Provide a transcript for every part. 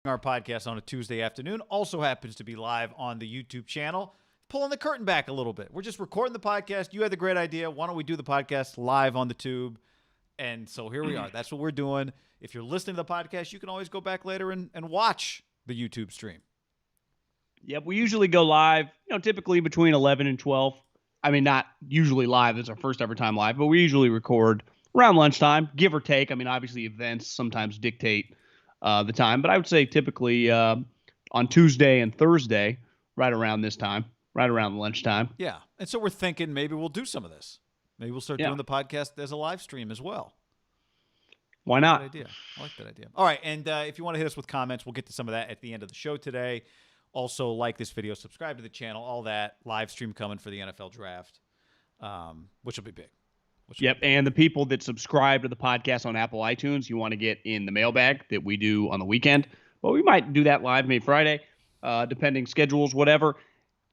Our podcast on a Tuesday afternoon also happens to be live on the YouTube channel. Pulling the curtain back a little bit. We're just recording the podcast. You had the great idea. Why don't we do the podcast live on the tube? And so here we are. That's what we're doing. If you're listening to the podcast, you can always go back later and watch the YouTube stream. Yep, we usually go live, typically between 11 and 12. I mean, not usually live. It's our first ever time live, but we usually record around lunchtime, give or take. I mean, obviously events sometimes dictate the time, but I would say typically on Tuesday and Thursday, right around this time, right around lunchtime. Yeah, and so we're thinking maybe we'll do some of this. Maybe we'll start doing the podcast as a live stream as well. Why not? I like that idea. All right, and if you want to hit us with comments, we'll get to some of that at the end of the show today. Also, like this video, subscribe to the channel, all that. Live stream coming for the NFL Draft, which will be big. And the people that subscribe to the podcast on Apple iTunes, you want to get in the mailbag that we do on the weekend. Well, we might do that live, maybe Friday, depending schedules, whatever.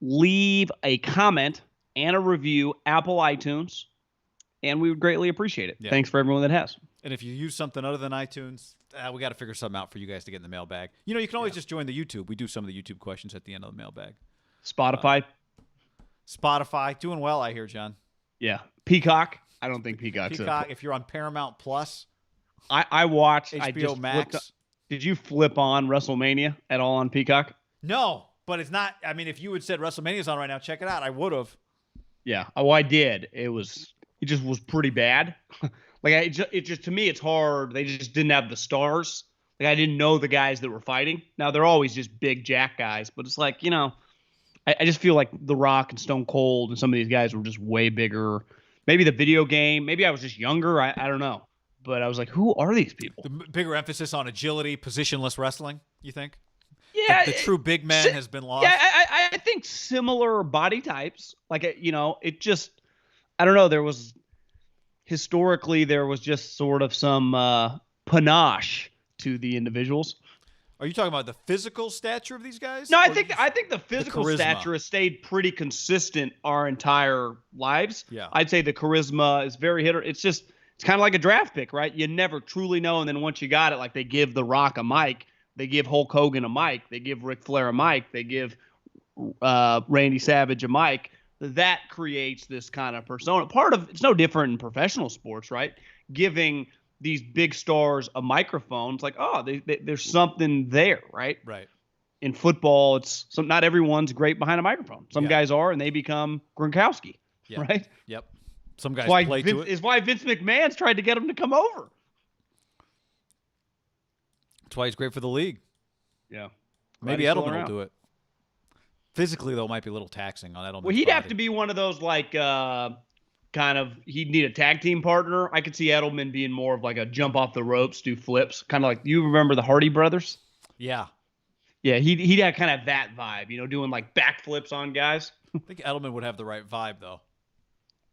Leave a comment and a review, Apple iTunes, and we would greatly appreciate it. Yeah. Thanks for everyone that has. And if you use something other than iTunes, we got to figure something out for you guys to get in the mailbag. You can always just join the YouTube. We do some of the YouTube questions at the end of the mailbag. Spotify, doing well, I hear, John. Yeah. Peacock. I don't think Peacock's if you're on Paramount Plus. I watched HBO Max. Did you flip on WrestleMania at all on Peacock? No, but it's not. I mean, if you had said WrestleMania's on right now, check it out. I would have. Yeah. Oh, I did. It just was pretty bad. Like it just to me, it's hard. They just didn't have the stars. Like I didn't know the guys that were fighting. Now they're always just big jack guys, but it's like I just feel like The Rock and Stone Cold and some of these guys were just way bigger. Maybe the video game. Maybe I was just younger. I don't know. But I was like, who are these people? The bigger emphasis on agility, positionless wrestling, you think? Yeah. The true big man has been lost. Yeah, I think similar body types. Like, it just, I don't know. Historically, there was just sort of some panache to the individuals. Are you talking about the physical stature of these guys? No, I think the physical stature has stayed pretty consistent our entire lives. Yeah. I'd say the charisma is very hitter. It's kind of like a draft pick, right? You never truly know, and then once you got it, like they give The Rock a mic, they give Hulk Hogan a mic, they give Ric Flair a mic, they give Randy Savage a mic. That creates this kind of persona. It's no different in professional sports, right? Giving these big stars a microphone, it's like, oh, there's something there, right? Right. In football, not everyone's great behind a microphone. Some guys are, and they become Gronkowski, right? Yep. Some guys play to it. Is why Vince McMahon's tried to get him to come over. That's why he's great for the league. Yeah. Maybe Edelman will do it. Physically, though, it might be a little taxing on Edelman. Well, he'd have to be one of those he'd need a tag team partner. I could see Edelman being more of like a jump off the ropes, do flips, kind of like, you remember the Hardy Brothers? Yeah. Yeah, he'd have kind of that vibe, doing like backflips on guys. I think Edelman would have the right vibe, though.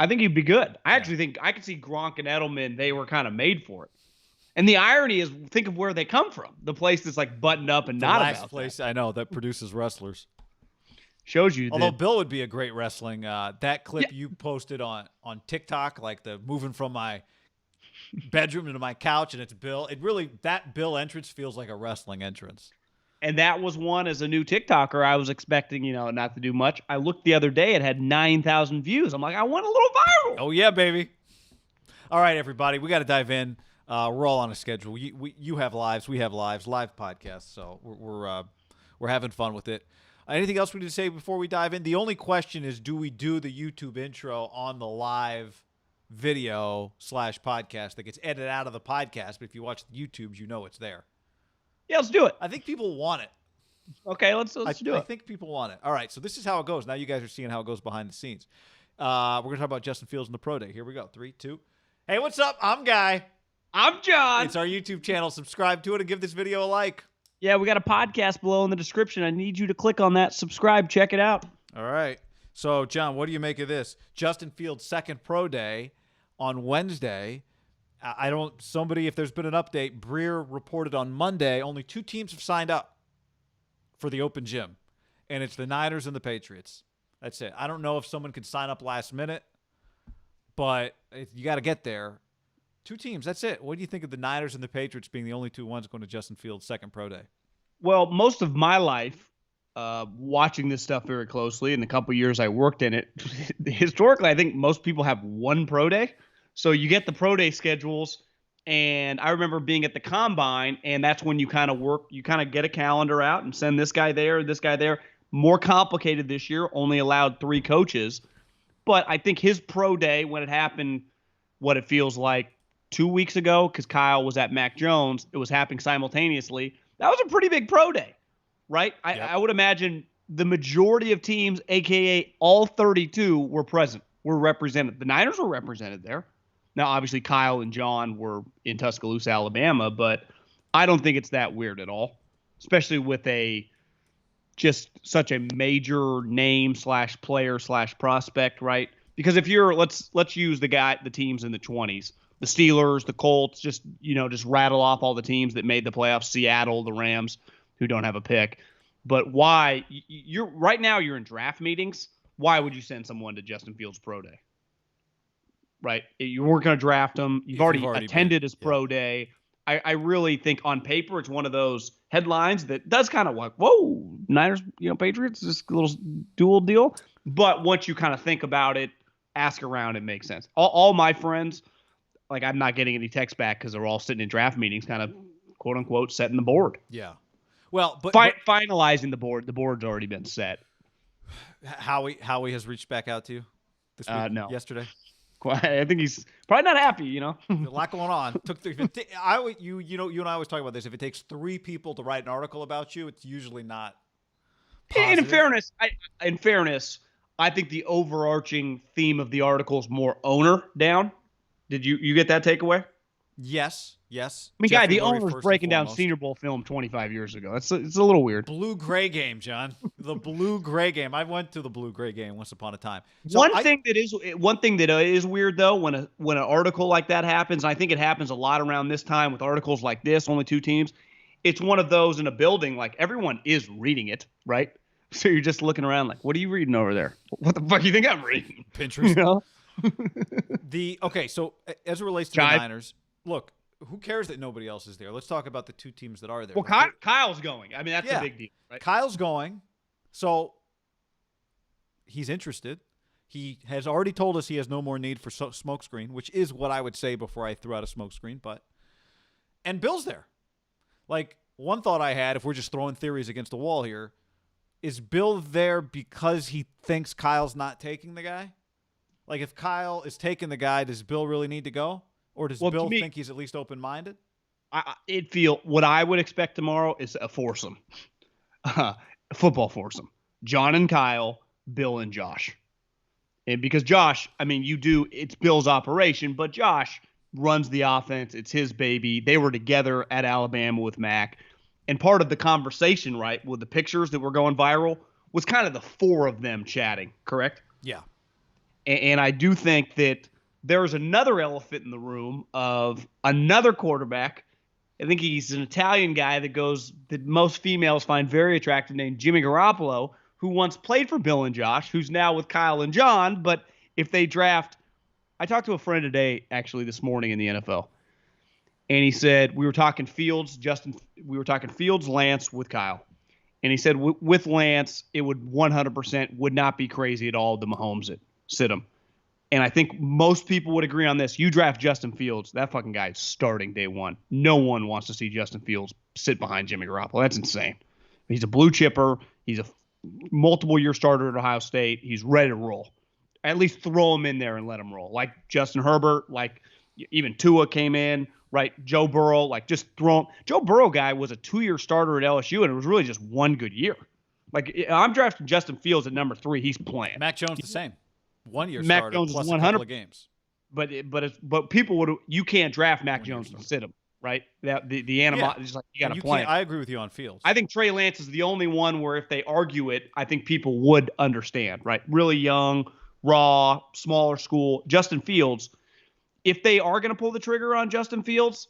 I think he'd be good. I actually think I could see Gronk and Edelman, they were kind of made for it. And the irony is, think of where they come from. The place that's like buttoned up and not about that. The last place I know that produces wrestlers. Shows you. Although Bill would be a great wrestling. That clip you posted on TikTok, like the moving from my bedroom into my couch, and it's Bill. That Bill entrance feels like a wrestling entrance. And that was one, as a new TikToker, I was expecting, not to do much. I looked the other day, it had 9,000 views. I'm like, I want a little viral. Oh yeah, baby. All right, everybody, we got to dive in. We're all on a schedule. You have lives, we have lives, live podcasts. So we're having fun with it. Anything else we need to say before we dive in? The only question is, do we do the YouTube intro on the live video / podcast that gets edited out of the podcast? But if you watch the YouTubes, you know it's there. Yeah, let's do it. I think people want it. Okay, let's do it. I think people want it. All right, so this is how it goes. Now you guys are seeing how it goes behind the scenes. We're going to talk about Justin Fields in the Pro Day. Here we go. 3, 2. Hey, what's up? I'm Guy. I'm John. It's our YouTube channel. Subscribe to it and give this video a like. Yeah, we got a podcast below in the description. I need you to click on that, subscribe, check it out. All right. So, John, what do you make of this? Justin Fields' second Pro Day on Wednesday. If there's been an update, Breer reported on Monday only 2 teams have signed up for the open gym, and it's the Niners and the Patriots. That's it. I don't know if someone could sign up last minute, but you got to get there. 2 teams, that's it. What do you think of the Niners and the Patriots being the only 2 ones going to Justin Fields' second Pro Day? Well, most of my life, watching this stuff very closely, in the couple years I worked in it, historically, I think most people have one pro day. So you get the pro day schedules, and I remember being at the combine, and that's when you kind of work, you kind of get a calendar out and send this guy there, this guy there. More complicated this year, only allowed 3 coaches. But I think his pro day, when it happened, what it feels like 2 weeks ago, because Kyle was at Mac Jones, it was happening simultaneously. That was a pretty big pro day, right? Yep. I would imagine the majority of teams, aka all 32, were present, were represented. The Niners were represented there. Now, obviously, Kyle and John were in Tuscaloosa, Alabama, but I don't think it's that weird at all, especially with a just such a major name slash player slash prospect, right? Because if you're let's use the teams in the 20s, the Steelers, the Colts, just rattle off all the teams that made the playoffs, Seattle, the Rams, who don't have a pick. But why you're right now you're in draft meetings? Why would you send someone to Justin Fields pro day? Right? You weren't going to draft him. You've already attended his pro day. I really think on paper it's one of those headlines that does kind of like, whoa, Niners, Patriots, this little dual deal. But once you kind of think about it, ask around, it makes sense. All my friends, like I'm not getting any text back because they're all sitting in draft meetings, kind of quote unquote setting the board. Yeah. Well, but finalizing the board. The board's already been set. Howie has reached back out to you this week? No. Yesterday? I think he's probably not happy, A lot going on. You and I always talk about this. If it takes 3 people to write an article about you, it's usually not positive. In fairness, I think the overarching theme of the article is more owner down. Did you get that takeaway? Yes. I mean, the owner's breaking down Senior Bowl film 25 years ago. It's a little weird. Blue-gray game, John. The blue-gray game. I went to the blue-gray game once upon a time. So one thing that is weird though, when an article like that happens, and I think it happens a lot around this time with articles like this, only 2 teams. It's one of those in a building, like everyone is reading it, right? So you're just looking around like, what are you reading over there? What the fuck do you think I'm reading? Pinterest. So as it relates to the Niners, look, who cares that nobody else is there? Let's talk about the 2 teams that are there. Well, Kyle's going. I mean, that's a big deal, right? Kyle's going. So he's interested. He has already told us he has no more need for smokescreen, which is what I would say before I threw out a smokescreen. And Bill's there. Like, one thought I had, if we're just throwing theories against the wall here, is Bill there because he thinks Kyle's not taking the guy? Like, if Kyle is taking the guy, does Bill really need to go? Or does Bill think he's at least open-minded? What I would expect tomorrow is a foursome. A football foursome. John and Kyle, Bill and Josh. And because Josh, I mean, it's Bill's operation, but Josh runs the offense. It's his baby. They were together at Alabama with Mac. And part of the conversation, right, with the pictures that were going viral, was kind of the 4 of them chatting, correct? Yeah. And I do think that there's another elephant in the room of another quarterback. I think he's an Italian guy that most females find very attractive, named Jimmy Garoppolo, who once played for Bill and Josh, who's now with Kyle and John. But if they draft, I talked to a friend today, actually this morning in the NFL, and he said we were talking Fields, Lance with Kyle, and he said with Lance it would 100% would not be crazy at all to Mahomes sit him. And I think most people would agree on this. You draft Justin Fields, that fucking guy is starting day one. No one wants to see Justin Fields sit behind Jimmy Garoppolo. That's insane. He's a blue chipper. He's a multiple-year starter at Ohio State. He's ready to roll. At least throw him in there and let him roll. Like Justin Herbert, like even Tua came in, right? Joe Burrow, like just throw him. Joe Burrow guy was a 2-year starter at LSU, and it was really just one good year. Like I'm drafting Justin Fields at number 3. He's playing. Mac Jones the same. 1-year Mac starter Jones plus is a couple of games. But people you can't draft Mac Jones and sit him, right? The animal is like you got to play. I agree with you on Fields. I think Trey Lance is the only one where if they argue it, I think people would understand, right? Really young, raw, smaller school. Justin Fields, if they are going to pull the trigger on Justin Fields,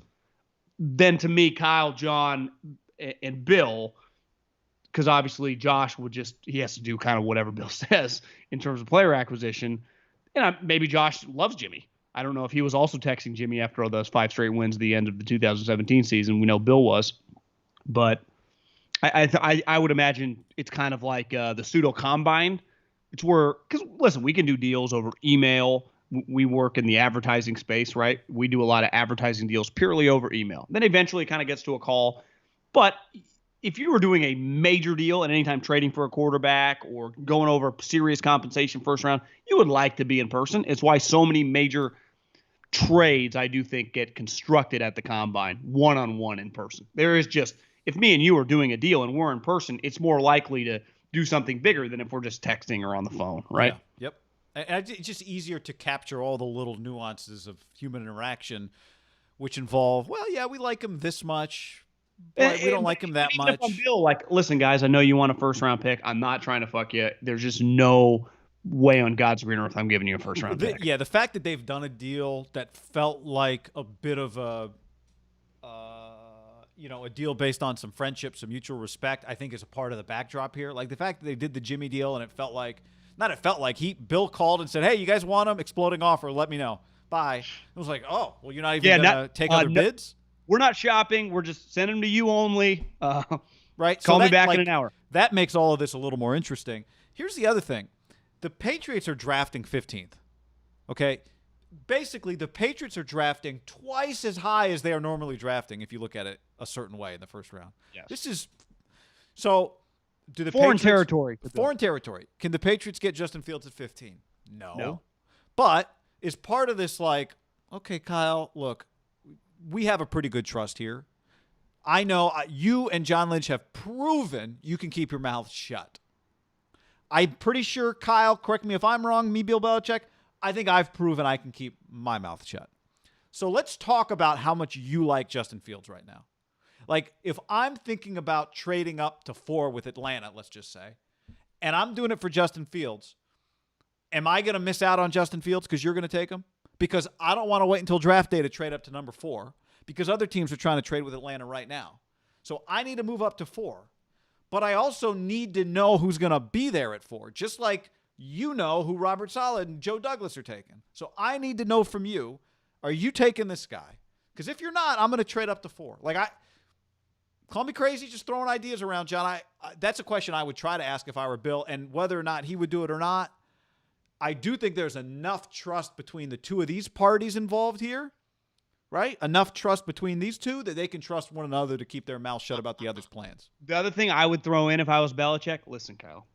then to me, Kyle, John, and Bill, because obviously Josh he has to do kind of whatever Bill says in terms of player acquisition. And maybe Josh loves Jimmy. I don't know if he was also texting Jimmy after all those 5 straight wins at the end of the 2017 season. We know Bill was. But I would imagine it's kind of like the pseudo combine. It's where, because listen, we can do deals over email. We work in the advertising space, right? We do a lot of advertising deals purely over email. Then eventually it kind of gets to a call. But if you were doing a major deal at any time trading for a quarterback or going over serious compensation first round, you would like to be in person. It's why so many major trades, I do think, get constructed at the combine one-on-one in person. There is just, if me and you are doing a deal and we're in person, it's more likely to do something bigger than if we're just texting or on the phone, right? Yeah. Yep. And it's just easier to capture all the little nuances of human interaction, which involve, well, yeah, we like him this much, but we don't like him that much. If I'm Bill, like, listen, guys, I know you want a first-round pick. I'm not trying to fuck you. There's just no way on God's green earth I'm giving you a first-round pick. Yeah, the fact that they've done a deal that felt like a bit of a a deal based on some friendship, some mutual respect, I think is a part of the backdrop here. Like the fact that they did the Jimmy deal and Bill called and said, "Hey, you guys want him? Exploding offer. Let me know. Bye." It was like, "Oh, well, you're not even gonna take other bids." We're not shopping. We're just sending them to you only. Right. Call me back in an hour. That makes all of this a little more interesting. Here's the other thing: the Patriots are drafting 15th. Okay. Basically, the Patriots are drafting twice as high as they are normally drafting if you look at it a certain way in the first round. Yes. This is so. Do the foreign Patriots, territory? Foreign territory. Can the Patriots get Justin Fields at 15? No. But is part of this like, okay, Kyle, look, we have a pretty good trust here. I know you and John Lynch have proven you can keep your mouth shut. I'm pretty sure, Kyle, correct me if I'm wrong, me, Bill Belichick, I think I've proven I can keep my mouth shut. So let's talk about how much you like Justin Fields right now. Like, if I'm thinking about trading up to 4 with Atlanta, let's just say, and I'm doing it for Justin Fields, am I going to miss out on Justin Fields because you're going to take him? Because I don't want to wait until draft day to trade up to number 4 because other teams are trying to trade with Atlanta right now. So I need to move up to 4. But I also need to know who's going to be there at 4, just like you know who Robert Saleh and Joe Douglas are taking. So I need to know from you, are you taking this guy? Because if you're not, I'm going to trade up to 4. Call me crazy, just throwing ideas around, John. That's a question I would try to ask if I were Bill, and whether or not he would do it or not, I do think there's enough trust between the two of these parties involved here, right? Enough trust between these two that they can trust one another to keep their mouth shut about the other's plans. The other thing I would throw in if I was Belichick, listen, Kyle,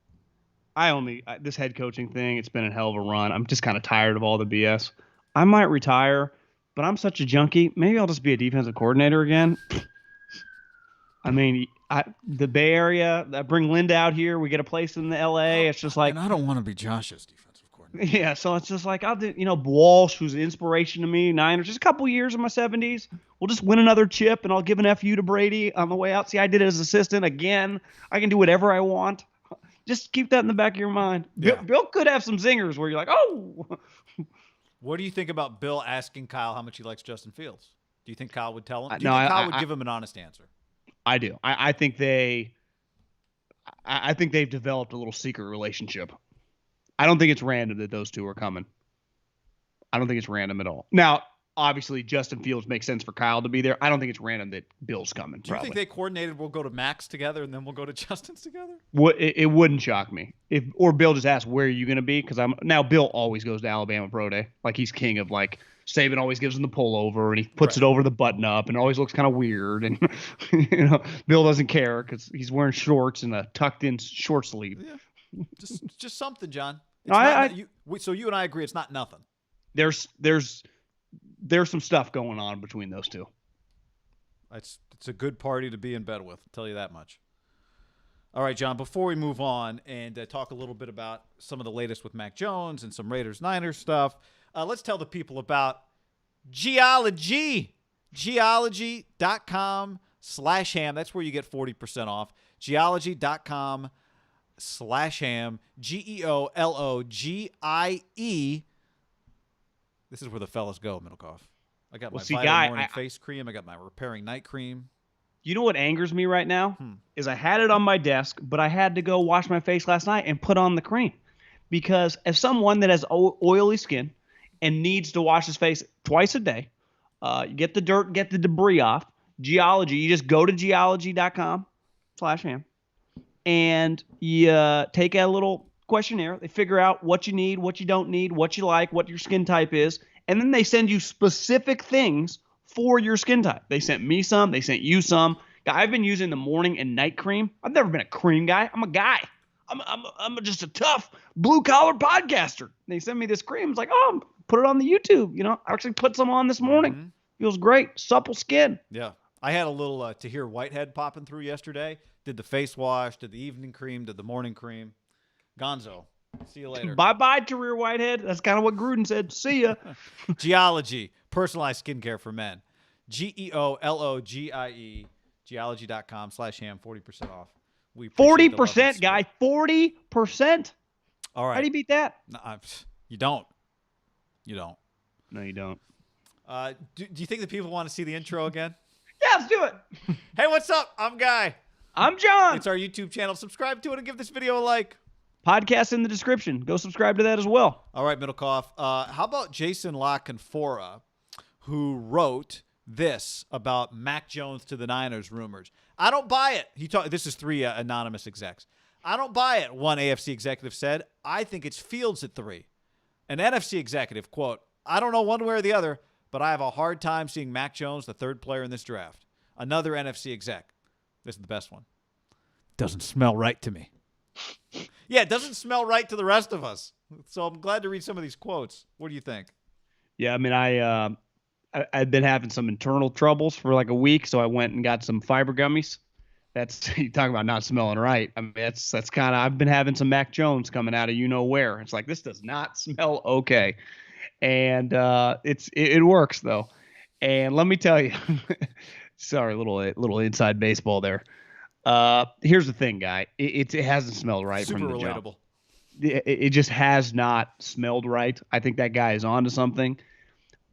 this head coaching thing, it's been a hell of a run. I'm just kind of tired of all the BS. I might retire, but I'm such a junkie. Maybe I'll just be a defensive coordinator again. I mean, the Bay Area, I bring Linda out here. We get a place in the LA. It's just like, and I don't want to be Josh's defensive coordinator. Yeah, so it's just like I'll do. Walsh, who's an inspiration to me. Niners, just a couple years in my 70s. We'll just win another chip, and I'll give an FU to Brady on the way out. See, I did it as assistant again. I can do whatever I want. Just keep that in the back of your mind. Yeah. Bill could have some zingers where you're like, oh. What do you think about Bill asking Kyle how much he likes Justin Fields? Do you think Kyle would tell him? No, Kyle would give him an honest answer? I do. I think they've developed a little secret relationship. I don't think it's random that those two are coming. I don't think it's random at all. Now, obviously, Justin Fields makes sense for Kyle to be there. I don't think it's random that Bill's coming. Do you think they coordinated we'll go to Max together and then we'll go to Justin's together? It wouldn't shock me or Bill just asked, where are you going to be? Because now Bill always goes to Alabama Pro Day. Like he's king of like Saban always gives him the pullover and he puts it over the button up and always looks kind of weird. And Bill doesn't care because he's wearing shorts and a tucked in short sleeve. Yeah. Just something, John. So you and I agree it's not nothing. There's some stuff going on between those two. It's a good party to be in bed with, I'll tell you that much. All right, John, before we move on and talk a little bit about some of the latest with Mac Jones and some Raiders-Niners stuff, let's tell the people about Geology. Geology.com/ham. That's where you get 40% off. Geology.com/ham. GEOLOGIE. This is where the fellas go, Middlecoff. I got my Vitamin Morning Face Cream. I got my Repairing Night Cream. You know what angers me right now? Is I had it on my desk, but I had to go wash my face last night and put on the cream. Because as someone that has oily skin and needs to wash his face twice a day, get the dirt, get the debris off, Geology, you just go to geology.com, podcast.com/ham. And you take a little questionnaire. They figure out what you need, what you don't need, what you like, what your skin type is. And then they send you specific things for your skin type. They sent me some. They sent you some. I've been using the morning and night cream. I've never been a cream guy. I'm a guy. I'm just a tough blue-collar podcaster. They sent me this cream. It's like, oh, put it on the YouTube. You know, I actually put some on this morning. Mm-hmm. Feels great. Supple skin. Yeah. I had a little Tahir Whitehead popping through yesterday. Did the face wash, did the evening cream, did the morning cream. Gonzo. See you later. Bye-bye, Tahir Whitehead. That's kind of what Gruden said. See ya. Geology. Personalized skincare for men. GEOLOGIE. Geology.com/ham. 40% off. 40%, guy. 40%. All right. How do you beat that? No, you don't. You don't. No, you don't. Do you think that people want to see the intro again? Yeah, let's do it. Hey, what's up? I'm Guy. I'm John. It's our YouTube channel. Subscribe to it and give this video a like. Podcast in the description. Go subscribe to that as well. All right, Middlecoff. How about Jason La Canfora, who wrote this about Mac Jones to the Niners rumors? I don't buy it. This is 3 anonymous execs. I don't buy it, one AFC executive said. I think it's Fields at 3. An NFC executive, quote, I don't know one way or the other, but I have a hard time seeing Mac Jones the 3rd player in this draft. Another NFC exec. This is the best one. Doesn't smell right to me. Yeah, it doesn't smell right to the rest of us. So I'm glad to read some of these quotes. What do you think? Yeah, I mean, I've been having some internal troubles for like a week, so I went and got some fiber gummies. That's you talking about not smelling right. I mean, that's kind of I've been having some Mac Jones coming out of you know where. It's like this does not smell okay, and it works though. And let me tell you, sorry, little inside baseball there. Here's the thing, guy. It hasn't smelled right Super from the relatable. jump. It just has not smelled right. I think that guy is onto something.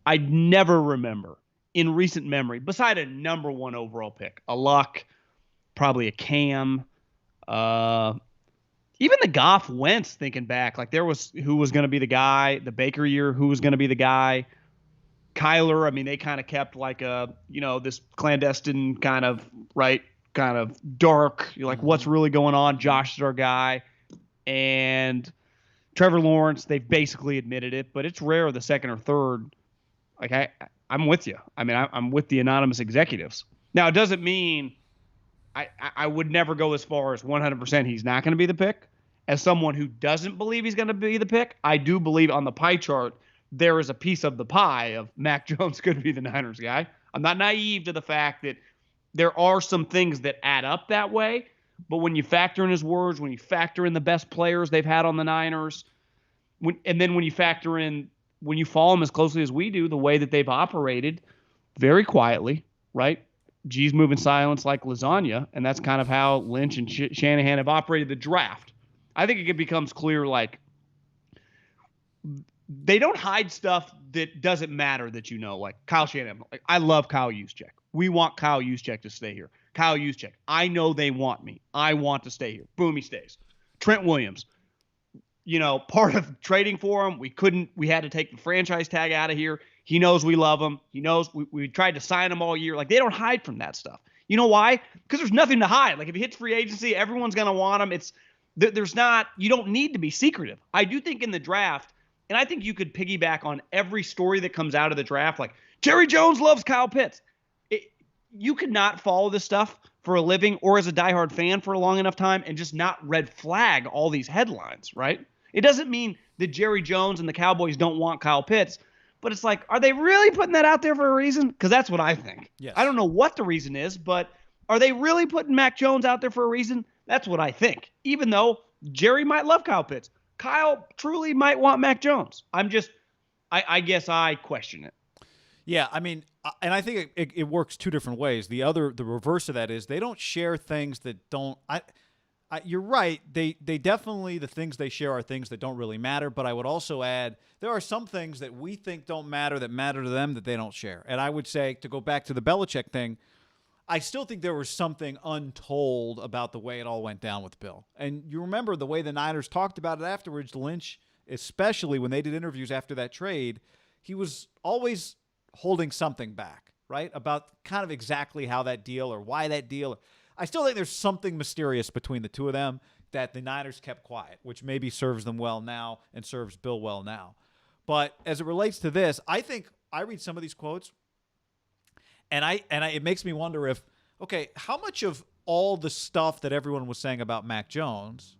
I never remember in recent memory, beside a number 1 overall pick, a Luck, probably a Cam, even the Goff Wentz, thinking back, like there was who was going to be the guy, the Baker year, who was going to be the guy, Kyler. I mean, they kind of kept like this clandestine kind of dark. You're like, what's really going on? Josh is our guy. And Trevor Lawrence, they've basically admitted it, but it's rare the 2nd or 3rd. Like I'm with you. I mean, I'm with the anonymous executives. Now, it doesn't mean I would never go as far as 100% he's not going to be the pick. As someone who doesn't believe he's going to be the pick, I do believe on the pie chart there is a piece of the pie of Mac Jones could be the Niners guy. I'm not naive to the fact that there are some things that add up that way, but when you factor in his words, when you factor in the best players they've had on the Niners, and then when you factor in when you follow them as closely as we do, the way that they've operated very quietly, right? G's moving silence like lasagna, and that's kind of how Lynch and Shanahan have operated the draft. I think it becomes clear, like, they don't hide stuff that doesn't matter that you know, like Kyle Shanahan. Like, I love Kyle Juszczyk. We want Kyle Juszczyk to stay here. Kyle Juszczyk, I know they want me. I want to stay here. Boom, he stays. Trent Williams, part of trading for him, we had to take the franchise tag out of here. He knows we love him. He knows we tried to sign him all year. Like, they don't hide from that stuff. You know why? Because there's nothing to hide. Like, if he hits free agency, everyone's going to want him. You don't need to be secretive. I do think in the draft, and I think you could piggyback on every story that comes out of the draft, like Jerry Jones loves Kyle Pitts. You could not follow this stuff for a living or as a diehard fan for a long enough time and just not red flag all these headlines, right? It doesn't mean that Jerry Jones and the Cowboys don't want Kyle Pitts, but it's like, are they really putting that out there for a reason? Because that's what I think. Yes. I don't know what the reason is, but are they really putting Mac Jones out there for a reason? That's what I think. Even though Jerry might love Kyle Pitts, Kyle truly might want Mac Jones. I guess I question it. Yeah, I mean, and I think it works 2 different ways. The reverse of that is they don't share things that don't. You're right. They definitely, the things they share are things that don't really matter. But I would also add there are some things that we think don't matter that matter to them that they don't share. And I would say, to go back to the Belichick thing, I still think there was something untold about the way it all went down with Bill. And you remember the way the Niners talked about it afterwards. Lynch, especially when they did interviews after that trade, he was always holding something back, right? About kind of exactly how that deal or why that deal. I still think there's something mysterious between the two of them that the Niners kept quiet, which maybe serves them well now and serves Bill well now. But as it relates to this, I think I read some of these quotes, and it makes me wonder if, okay, how much of all the stuff that everyone was saying about Mac Jones,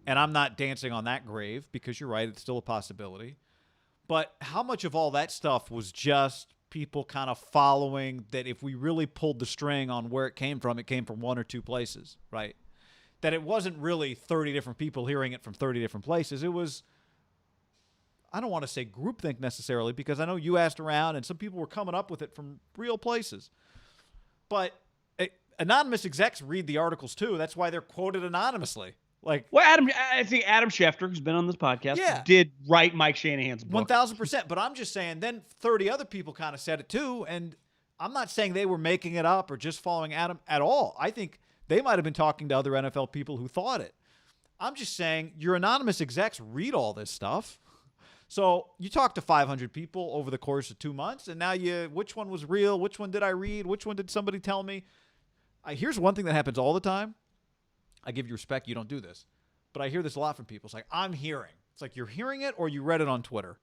and I'm not dancing on that grave because you're right, it's still a possibility, but how much of all that stuff was just people kind of following that if we really pulled the string on where it came from one or two places, right? That it wasn't really 30 different people hearing it from 30 different places. It was, I don't want to say groupthink necessarily, because I know you asked around and some people were coming up with it from real places. But anonymous execs read the articles too. That's why they're quoted anonymously. Like, well, I think Adam Schefter, who's been on this podcast, did write Mike Shanahan's book. 1,000%. But I'm just saying, then 30 other people kind of said it too. And I'm not saying they were making it up or just following Adam at all. I think they might have been talking to other NFL people who thought it. I'm just saying your anonymous execs read all this stuff. So you talk to 500 people over the course of 2 months, and now which one was real? Which one did I read? Which one did somebody tell me? Here's one thing that happens all the time. I give you respect. You don't do this. But I hear this a lot from people. It's like, I'm hearing. It's like, you're hearing it or you read it on Twitter?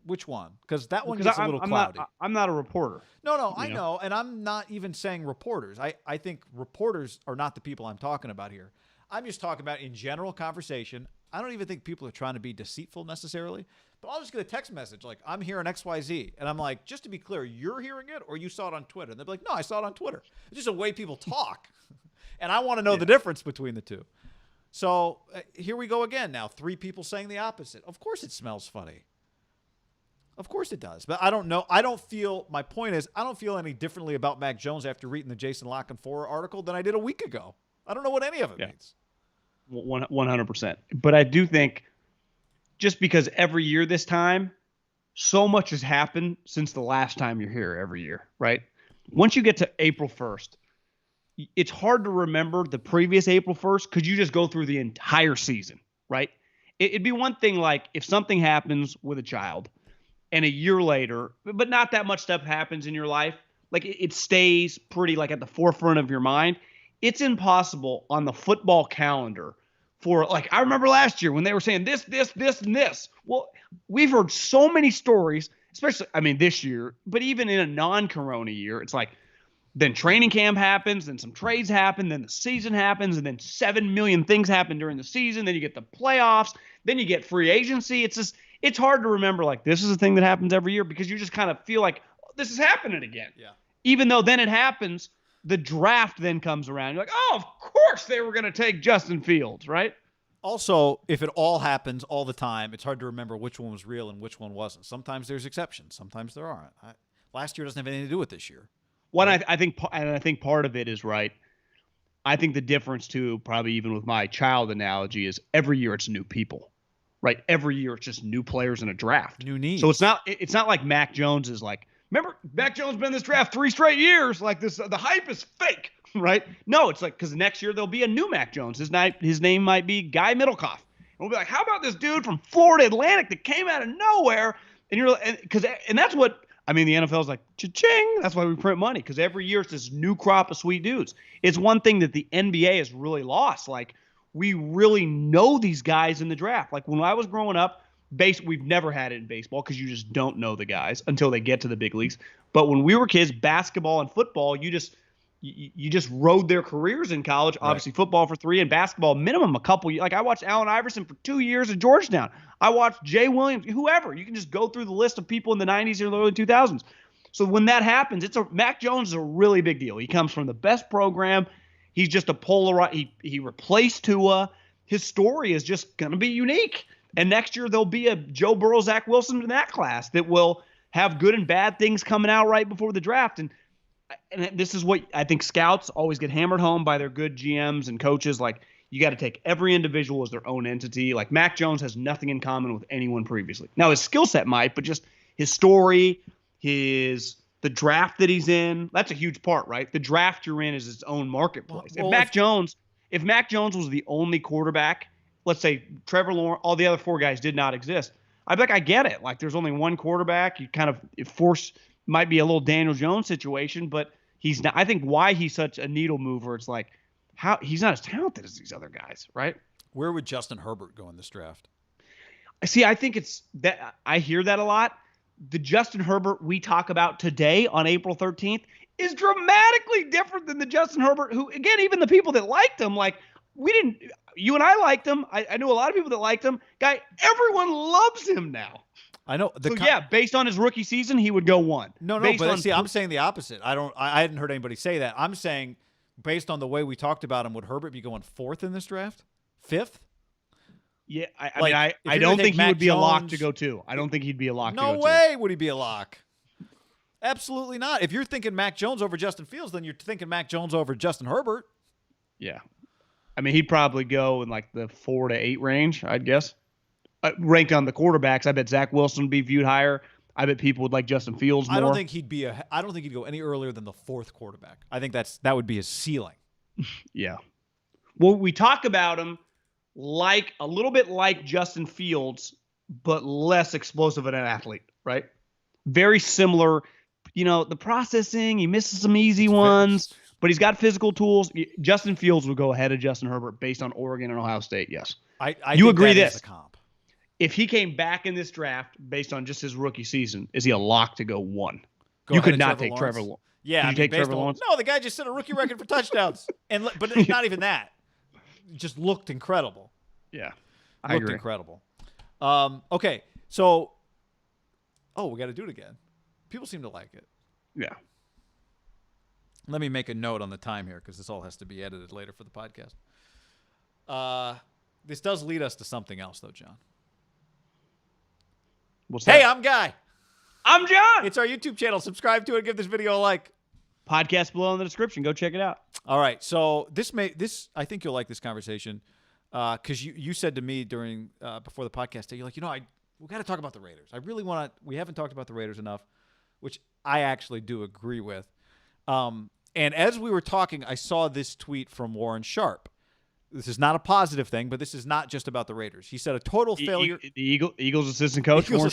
Which one? Because that one gets a little cloudy. I'm not a reporter. No, I know. And I'm not even saying reporters. I think reporters are not the people I'm talking about here. I'm just talking about in general conversation. I don't even think people are trying to be deceitful necessarily. But I'll just get a text message like, I'm hearing XYZ. And I'm like, just to be clear, you're hearing it or you saw it on Twitter? And they'll be like, no, I saw it on Twitter. It's just a way people talk. And I want to know the difference between the two. So here we go again now. 3 people saying the opposite. Of course it smells funny. Of course it does. But I don't know. My point is, I don't feel any differently about Mac Jones after reading the Jason Lock and Forer article than I did a week ago. I don't know what any of it means. 100%. But I do think just because every year this time, so much has happened since the last time you're here every year, right? Once you get to April 1st, it's hard to remember the previous April 1st because you just go through the entire season, right? It'd be one thing like if something happens with a child and a year later, but not that much stuff happens in your life, like it stays pretty like at the forefront of your mind. It's impossible on the football calendar for, like, I remember last year when they were saying this, and this. Well, we've heard so many stories, especially, this year, but even in a non-corona year, it's like, then training camp happens, then some trades happen, then the season happens, and then 7 million things happen during the season. Then you get the playoffs, then you get free agency. It's hard to remember, like, this is a thing that happens every year because you just kind of feel like, oh, this is happening again. Yeah. Even though then it happens, the draft then comes around. You're like, oh, of course they were going to take Justin Fields, right? Also, if it all happens all the time, it's hard to remember which one was real and which one wasn't. Sometimes there's exceptions. Sometimes there aren't. Last year doesn't have anything to do with this year. I think part of it is right. I think the difference too, probably even with my child analogy, is every year it's new people, right? Every year it's just new players in a draft, new needs. So it's not like Mac Jones is like, remember Mac Jones been in this draft 3 straight years. Like this, the hype is fake, right? No, it's like because next year there'll be a new Mac Jones. His name might be Guy Middlecoff. And we'll be like, how about this dude from Florida Atlantic that came out of nowhere? And that's what. The NFL is like, cha-ching. That's why we print money, because every year it's this new crop of sweet dudes. It's one thing that the NBA has really lost. Like, we really know these guys in the draft. Like, when I was growing up, we've never had it in baseball because you just don't know the guys until they get to the big leagues. But when we were kids, basketball and football, you just rode their careers in college. Right. Obviously, football for 3 and basketball minimum a couple. Like, I watched Allen Iverson for 2 years at Georgetown. I watched Jay Williams, whoever. You can just go through the list of people in the 90s or the early 2000s. So when that happens, Mac Jones is a really big deal. He comes from the best program. He's just a he replaced Tua. His story is just going to be unique. And next year there'll be a Joe Burrow, Zach Wilson in that class that will have good and bad things coming out right before the draft. And this is what I think scouts always get hammered home by their good GMs and coaches. Like, you got to take every individual as their own entity. Like, Mac Jones has nothing in common with anyone previously. Now, his skill set might, but just his story, the draft that he's in, that's a huge part, right? The draft you're in is its own marketplace. If Mac Jones was the only quarterback, let's say Trevor Lawrence, all the other 4 guys did not exist, I'd be like, I get it. Like, there's only one quarterback. You kind of might be a little Daniel Jones situation, but he's not. I think why he's such a needle mover. It's like how he's not as talented as these other guys, right? Where would Justin Herbert go in this draft? See, I think it's that I hear that a lot. The Justin Herbert we talk about today on April 13th is dramatically different than the Justin Herbert who, again, even the people that liked him, like you and I liked him. I knew a lot of people that liked him. Guy, everyone loves him now. I know. Based on his rookie season, he would go 1. No, but see, I'm saying the opposite. I hadn't heard anybody say that. I'm saying, based on the way we talked about him, would Herbert be going 4th in this draft? 5th? Yeah, I don't think he would be a lock to go 2. I don't think he'd be a lock to go 2. No way would he be a lock. Absolutely not. If you're thinking Mac Jones over Justin Fields, then you're thinking Mac Jones over Justin Herbert. Yeah. I mean, he'd probably go in like the 4 to 8 range, I'd guess. Ranked on the quarterbacks, I bet Zach Wilson would be viewed higher. I bet people would like Justin Fields more. I don't think he'd go any earlier than the 4th quarterback. I think that would be his ceiling. Yeah. Well, we talk about him like a little bit like Justin Fields, but less explosive of an athlete, right? Very similar. The processing, he misses some easy ones, but he's got physical tools. Justin Fields would go ahead of Justin Herbert based on Oregon and Ohio State, yes. I you think agree that this? Is the comp. If he came back in this draft based on just his rookie season, is he a lock to go 1? You could not take Trevor Lawrence. Yeah, could you take Trevor Lawrence? No, the guy just set a rookie record for touchdowns, but not even that. Just looked incredible. Yeah, I agree. Incredible. Okay, so we got to do it again. People seem to like it. Yeah. Let me make a note on the time here because this all has to be edited later for the podcast. This does lead us to something else, though, John. Hey, I'm Guy. I'm John. It's our YouTube channel. Subscribe to it. Give this video a like. Podcast below in the description. Go check it out. All right. So this I think you'll like this conversation because you said to me during before the podcast, you're like, we got to talk about the Raiders. I really want to. We haven't talked about the Raiders enough, which I actually do agree with. And as we were talking, I saw this tweet from Warren Sharp. This is not a positive thing, but this is not just about the Raiders. He said a total failure. The Eagles assistant coach, Warren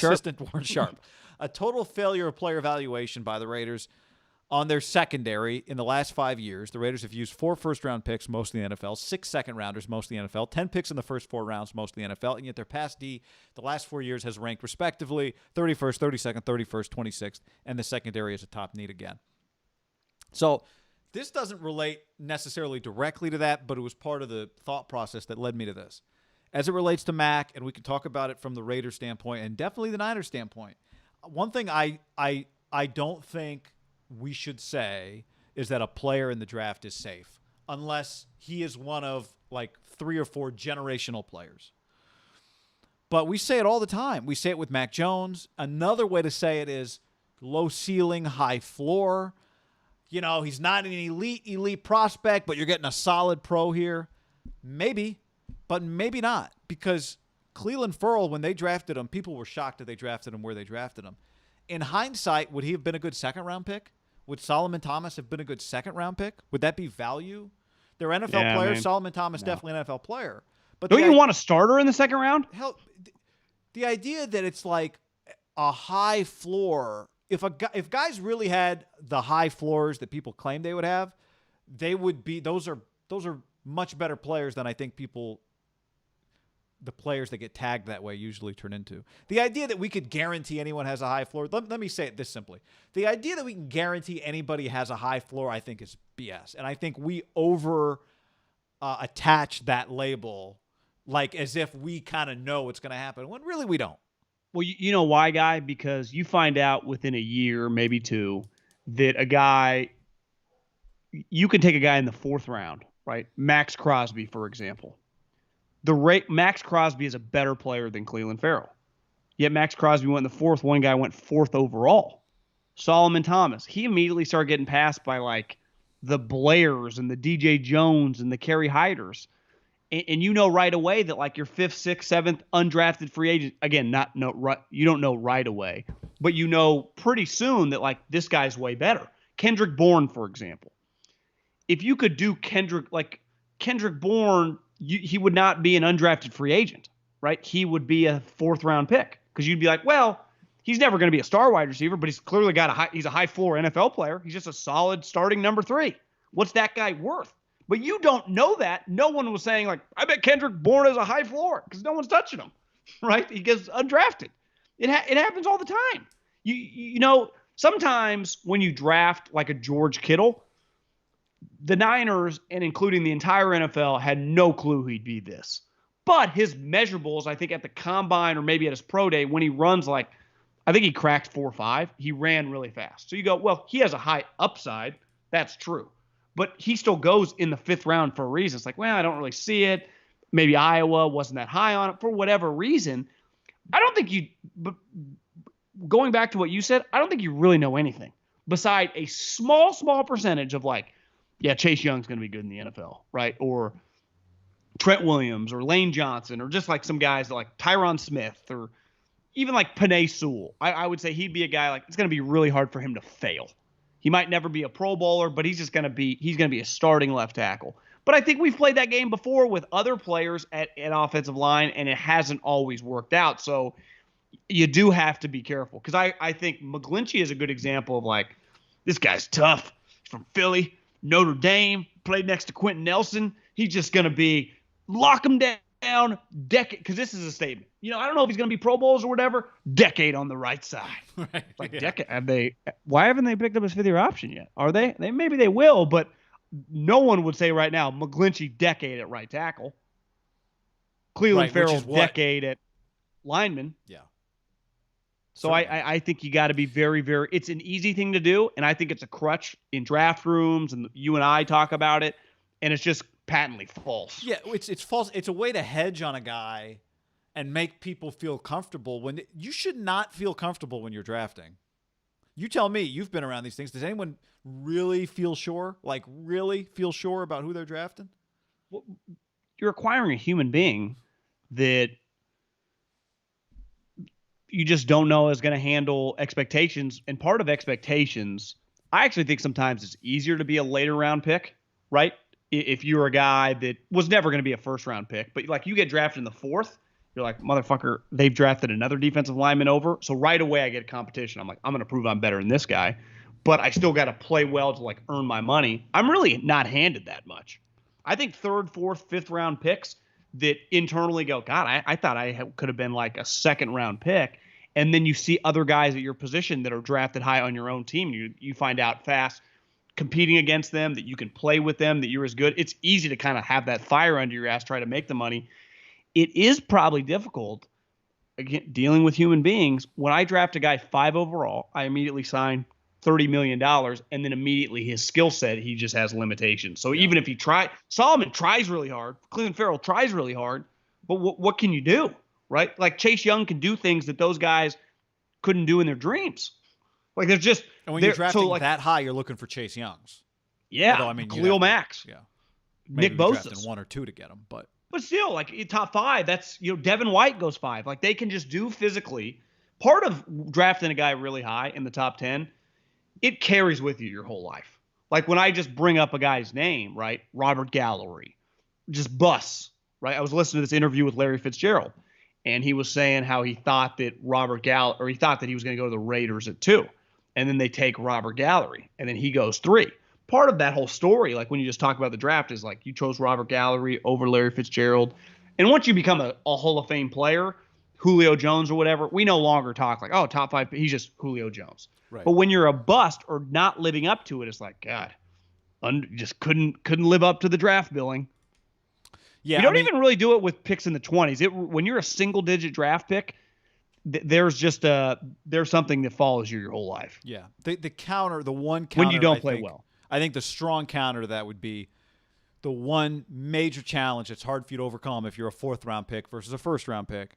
Sharp. A total failure of player evaluation by the Raiders on their secondary in the last 5 years. The Raiders have used 4 first-round picks, most in the NFL, 6 second-rounders, most in the NFL, 10 picks in the first 4 rounds, most in the NFL, and yet their pass D the last 4 years has ranked respectively 31st, 32nd, 31st, 26th, and the secondary is a top need again. So this doesn't relate necessarily directly to that, but it was part of the thought process that led me to this. As it relates to Mac, and we can talk about it from the Raiders standpoint and definitely the Niners standpoint, one thing I don't think we should say is that a player in the draft is safe unless he is one of like 3 or 4 generational players. But we say it all the time. We say it with Mac Jones. Another way to say it is low ceiling, high floor. He's not an elite prospect, but you're getting a solid pro here. Maybe, but maybe not. Because Cleveland Ferrell, when they drafted him, people were shocked that they drafted him where they drafted him. In hindsight, would he have been a good second-round pick? Would Solomon Thomas have been a good second-round pick? Would that be value? They're NFL players. Man. Solomon Thomas, definitely an NFL player. But don't you want a starter in the second round? Hell, the idea that it's like a high floor. If guys really had the high floors that people claim they would have, they would be. Those are much better players than I think the players that get tagged that way usually turn into. The idea that we could guarantee anyone has a high floor, let me say it this simply. The idea that we can guarantee anybody has a high floor, I think is BS. And I think we attach that label like as if we kind of know what's going to happen, when really we don't. Well, you know why, Guy? Because you find out within a year, maybe 2, that you can take a guy in the 4th round, right? Max Crosby, for example. Max Crosby is a better player than Cleveland Ferrell. Yet Max Crosby went in the 4th. One guy went 4th overall. Solomon Thomas. He immediately started getting passed by like the Blairs and the DJ Jones and the Kerry Hyders. And right away that like your 5th, 6th, 7th undrafted free agent, again, you don't know right away, but pretty soon that like this guy's way better. Kendrick Bourne, for example. If you could do Kendrick Bourne, he would not be an undrafted free agent, right? He would be a 4th round pick because you'd be like, well, he's never going to be a star wide receiver, but he's clearly got he's a high floor NFL player. He's just a solid starting number 3. What's that guy worth? But you don't know that. No one was saying, like, I bet Kendrick Bourne has a high floor because no one's touching him, right? He gets undrafted. It happens all the time. You know, sometimes when you draft like a George Kittle, the Niners, and including the entire NFL, had no clue he'd be this. But his measurables, I think at the combine or maybe at his pro day, when he runs like, I think he cracked 4.5, he ran really fast. So you go, well, he has a high upside. That's true. But he still goes in the 5th round for a reason. It's like, well, I don't really see it. Maybe Iowa wasn't that high on it for whatever reason. I don't think but going back to what you said, I don't think you really know anything beside a small percentage of like, yeah, Chase Young's going to be good in the NFL, right? Or Trent Williams or Lane Johnson or just like some guys like Tyron Smith or even like Penei Sewell. I would say he'd be a guy like it's going to be really hard for him to fail. He might never be a Pro Bowler, but he's going to be a starting left tackle. But I think we've played that game before with other players at offensive line, and it hasn't always worked out. So you do have to be careful because I think McGlinchey is a good example of like, this guy's tough. He's from Philly, Notre Dame, played next to Quentin Nelson. He's just going to be lock him down, decade, because this is a statement. You know, I don't know if he's going to be Pro Bowls or whatever, decade on the right side. Right. Like, Yeah. decade. Why haven't they picked up his 5th-year option yet? Are they? Maybe they will, but no one would say right now, McGlinchey, decade at right tackle. Cleveland Right, which Farrell, is what? decade at lineman. Yeah. So I think you got to be very, very – it's an easy thing to do, and I think it's a crutch in draft rooms, and you and I talk about it, and it's just patently false. Yeah, it's false. It's a way to hedge on a guy and make people feel comfortable when you should not feel comfortable when you're drafting. You tell me, you've been around these things. Does anyone really feel sure? Like really feel sure about who they're drafting? Well, you're acquiring a human being that you just don't know is going to handle expectations. And part of expectations, I actually think sometimes it's easier to be a later round pick, right? If you're a guy that was never going to be a 1st-round pick, but like you get drafted in the 4th, you're like, motherfucker, they've drafted another defensive lineman over. So right away I get a competition. I'm like, I'm going to prove I'm better than this guy, but I still got to play well to like earn my money. I'm really not handed that much. I think 3rd, 4th, 5th round picks that internally go, God, I thought could have been like a 2nd-round pick. And then you see other guys at your position that are drafted high on your own team. You find out fast competing against them, that you can play with them, that you're as good. It's easy to kind of have that fire under your ass, try to make the money. It is probably difficult, again, dealing with human beings. When I draft a guy 5 overall, I immediately sign $30 million, and then immediately his skill set, he just has limitations. So even if he Solomon tries really hard, Cleveland Farrell tries really hard, but what can you do, right? Like Chase Young can do things that those guys couldn't do in their dreams. Like there's just – and when you're drafting that high, you're looking for Chase Youngs. Yeah, although, I mean, Khalil Max. Yeah. Nick Maybe Bosa. drafting 1 or 2 to get him, but still, like in top 5, that's, you know, Devin White goes 5. Like they can just do physically. Part of drafting a guy really high in the top 10, it carries with you your whole life. Like when I just bring up a guy's name, right? Robert Gallery, just busts, right? I was listening to this interview with Larry Fitzgerald, and he was saying how he thought that he thought that he was going to go to the Raiders at 2, and then they take Robert Gallery, and then he goes 3. Part of that whole story, like when you just talk about the draft, is like you chose Robert Gallery over Larry Fitzgerald. And once you become a Hall of Fame player, Julio Jones or whatever, we no longer talk like, oh, top 5, he's just Julio Jones. right. But when you're a bust or not living up to it, it's like, God, just couldn't live up to the draft billing. Yeah, you don't even really do it with picks in the 20s. When you're a single-digit draft pick, there's something that follows you your whole life. Yeah, the one counter when you don't play well. I think the strong counter to that would be the one major challenge that's hard for you to overcome if you're a 4th-round pick versus a 1st-round pick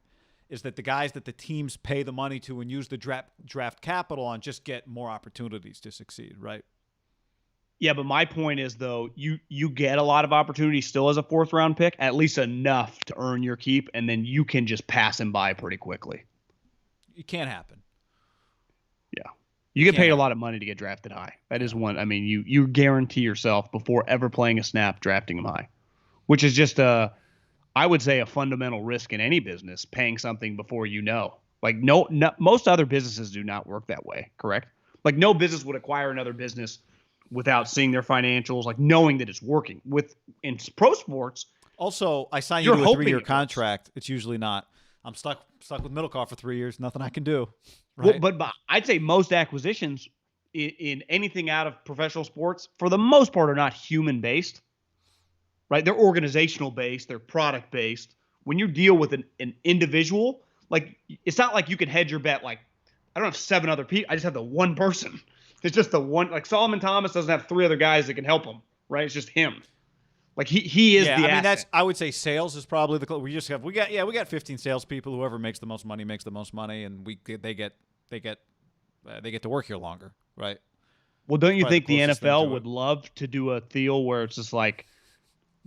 is that the guys that the teams pay the money to and use the draft capital on just get more opportunities to succeed, right? Yeah, but my point is, though, you get a lot of opportunities still as a 4th-round pick, at least enough to earn your keep, and then you can just pass him by pretty quickly. It can't happen. Yeah. You get paid a lot of money to get drafted high. That is one. I mean, you guarantee yourself before ever playing a snap drafting him high, which is just I would say a fundamental risk in any business, paying something before you know. Like no, most other businesses do not work that way, correct? Like no business would acquire another business without seeing their financials, like knowing that it's working. With in pro sports, Also, I sign you you're to a hoping 3-year it works. contract. It's usually not. I'm stuck with Middlecoff for 3 years. Nothing I can do. Well, Right? but I'd say most acquisitions in anything out of professional sports, for the most part, are not human based, right? They're organizational based, they're product based. When you deal with an individual, like it's not like you can hedge your bet. Like I don't have 7 other people. I just have the one person. It's just the one. Like Solomon Thomas doesn't have 3 other guys that can help him, right? It's just him. Like he is Yeah, the I mean asset. I would say sales is probably we got 15 salespeople. Whoever makes the most money makes the most money, and they get to work here longer, right? Well, don't you Probably the think the closest thing NFL to it. would love to do a deal where it's just like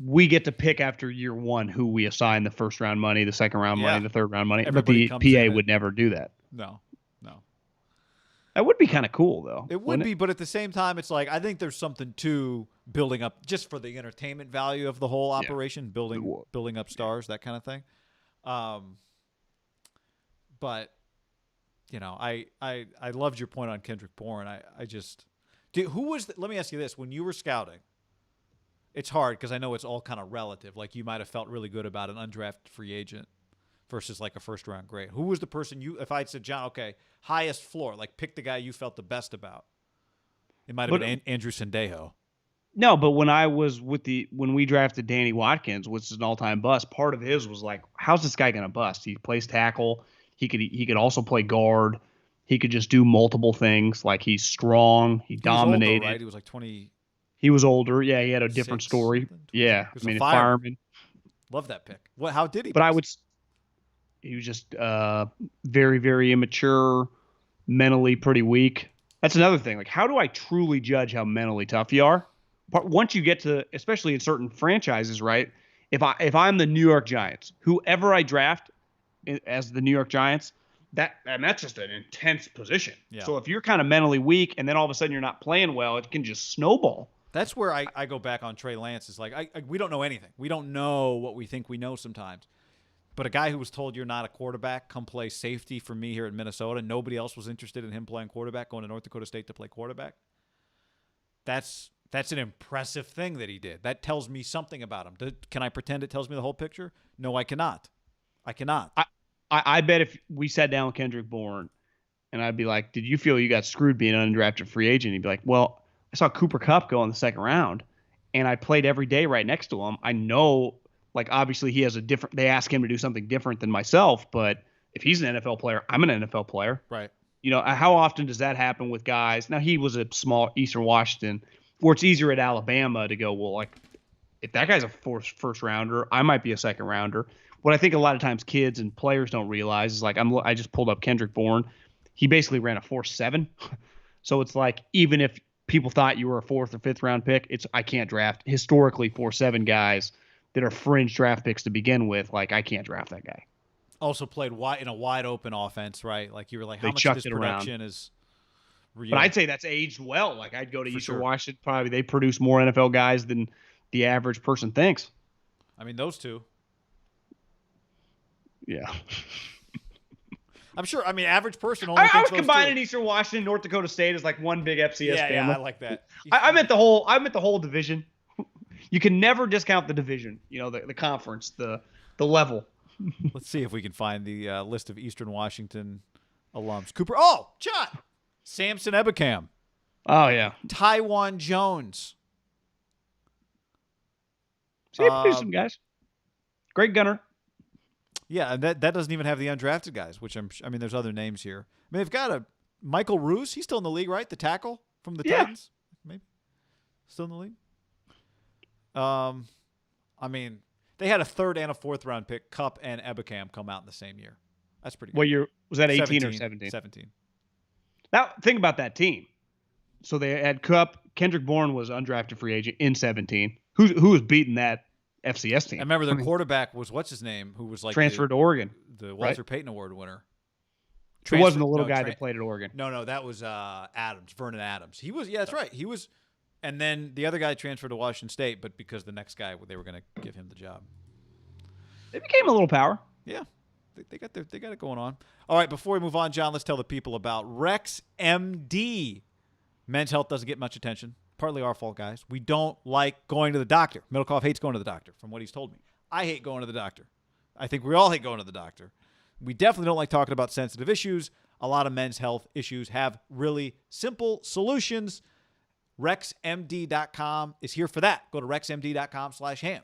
we get to pick after year 1 who we assign the first round money, the second round money, Yeah, the third round money, but everybody the comes in PA at would never do that. no, no. That would be kind of cool, though. It would wouldn't be, but at the same time, it's like I think there's something to building up just for the entertainment value of the whole Yeah. operation, building up stars, that kind of thing. But I loved your point on Kendrick Bourne. I just who was let me ask you this: when you were scouting, it's hard because I know it's all kind of relative. Like you might have felt really good about an undrafted free agent versus like a first round grade. Who was the person if I'd said, John, okay, highest floor, like pick the guy you felt the best about? It might have been Andrew Sendejo. No, but when we drafted Danny Watkins, which is an all-time bust, part of his was like, how's this guy going to bust? He plays tackle. He could also play guard. He could just do multiple things. Like he's strong. He dominated. Was older, right? He was like 20. He was older. Yeah, he had a different story. Yeah, He was a fireman. fireman. Love that pick. How did he? But he was just very, very immature, mentally pretty weak. That's another thing. Like, how do I truly judge how mentally tough you are? Once you get to, especially in certain franchises, right? If I'm the New York Giants, whoever I draft as the New York Giants, that's just an intense position. Yeah. So if you're kind of mentally weak and then all of a sudden you're not playing well, it can just snowball. That's where I go back on Trey Lance. It's like we don't know anything. We don't know what we think we know sometimes. But a guy who was told you're not a quarterback, come play safety for me here in Minnesota. Nobody else was interested in him playing quarterback, going to North Dakota State to play quarterback. That's an impressive thing that he did. That tells me something about him. Can I pretend it tells me the whole picture? No, I cannot. I cannot. I bet if we sat down with Kendrick Bourne and I'd be like, did you feel you got screwed being an undrafted free agent? He'd be like, well, I saw Cooper Kupp go in the second round and I played every day right next to him. I know, like, obviously he has they ask him to do something different than myself, but if he's an NFL player, I'm an NFL player. Right. How often does that happen with guys? Now, he was a small Eastern Washington where it's easier at Alabama to go, well, like, if that guy's a first rounder, I might be a second rounder. What I think a lot of times kids and players don't realize is like I just pulled up Kendrick Bourne. He basically ran a 4.7. So it's like even if people thought you were a 4th or 5th round pick, I can't draft historically 4.7 guys that are fringe draft picks to begin with. Like I can't draft that guy. Also played in a wide open offense, right? Like you were like, how much of this production is real? But I'd say that's aged well. Like I'd go to Eastern Washington. Probably they produce more NFL guys than the average person thinks. I mean, those two. Yeah. I'm sure. I mean, average person only thinks I was those combining two. Eastern Washington, North Dakota State as like one big FCS family. Yeah, I like that. I meant the whole division. You can never discount the division. The conference, the level. Let's see if we can find the list of Eastern Washington alums. Cooper. Oh, John. Samson Ebikam. Oh yeah. Taiwan Jones. See, produced some guys. Great gunner. Yeah, and that doesn't even have the undrafted guys, which I mean, there's other names here. I mean, they've got a Michael Roos. He's still in the league, right? The tackle from the Titans, maybe still in the league. I mean, they had a 3rd and a 4th round pick, Kupp and Ebikam, come out in the same year. That's pretty good. What year was that? 18 or 17? 17. Now think about that team. So they had Kupp. Kendrick Bourne was undrafted free agent in 17. Who was beating that FCS team? I remember their quarterback was what's his name, who was like transferred to Oregon, the Walter Payton Award winner. It wasn't the little guy that played at Oregon. No, that was Vernon Adams. He was, that's right. He was, and then the other guy transferred to Washington State, but because the next guy, they were going to give him the job. They became a little power. Yeah. they got it going on. All right, before we move on, John, let's tell the people about RexMD. Men's health doesn't get much attention. Partly our fault, guys. We don't like going to the doctor. Middlecoff hates going to the doctor, from what he's told me. I hate going to the doctor. I think we all hate going to the doctor. We definitely don't like talking about sensitive issues. A lot of men's health issues have really simple solutions. RexMD.com is here for that. Go to RexMD.com/ham.